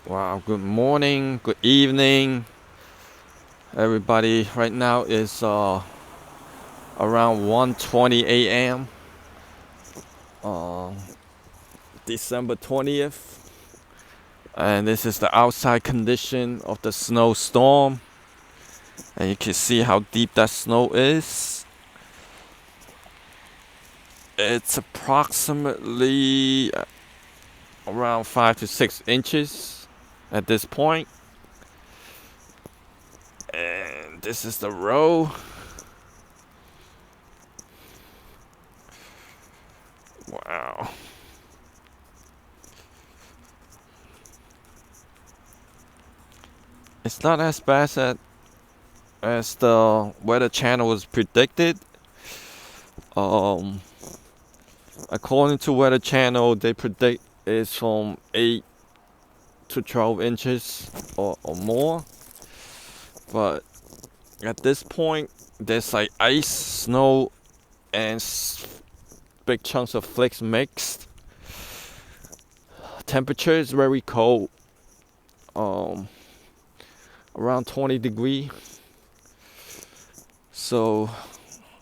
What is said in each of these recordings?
Wow, good morning, good evening, everybody. Right now is around 1:20 a.m. Uh, December 20th, and this is the outside condition of the snowstorm. And you can see how deep that snow is. It's approximately around 5 to 6 inches at this point. And this is the road. Wow. It's not as bad as the weather channel was predicted. Um, According to weather channel, they predict it's from 8 to 12 inches or more. But at this point, there's like ice, snow, and big chunks of flakes mixed. Temperature is very cold, around 20 degree. So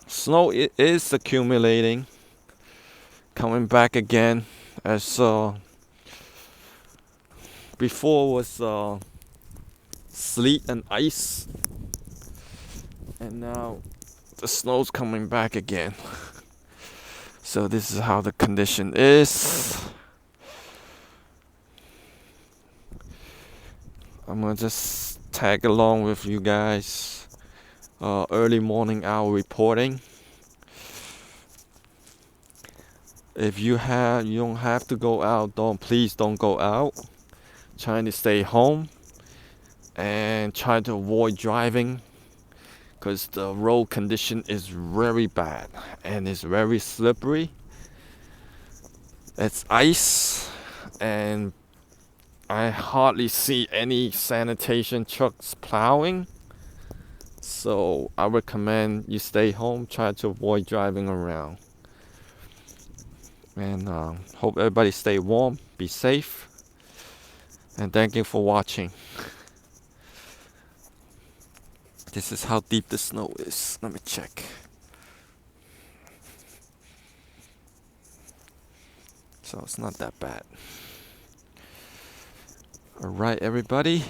snow is accumulating, coming back again, as before was sleet and ice, and now the snow's coming back again. So this is how the condition is. I'm gonna just tag along with you guys. Early morning hour reporting. If you don't have to go out, please don't go out. Trying to stay home and try to avoid driving, because the road condition is very bad and it's very slippery. It's ice, and I hardly see any sanitation trucks plowing. So I recommend you stay home, try to avoid driving around. And hope everybody stay warm, be safe, and thank you for watching. This is how deep the snow is. Let me check. So it's not that bad. Alright, everybody.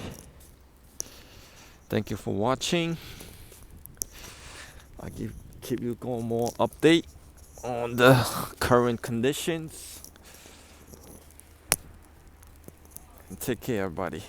Thank you for watching. I keep you going more update on the current conditions. And take care, everybody.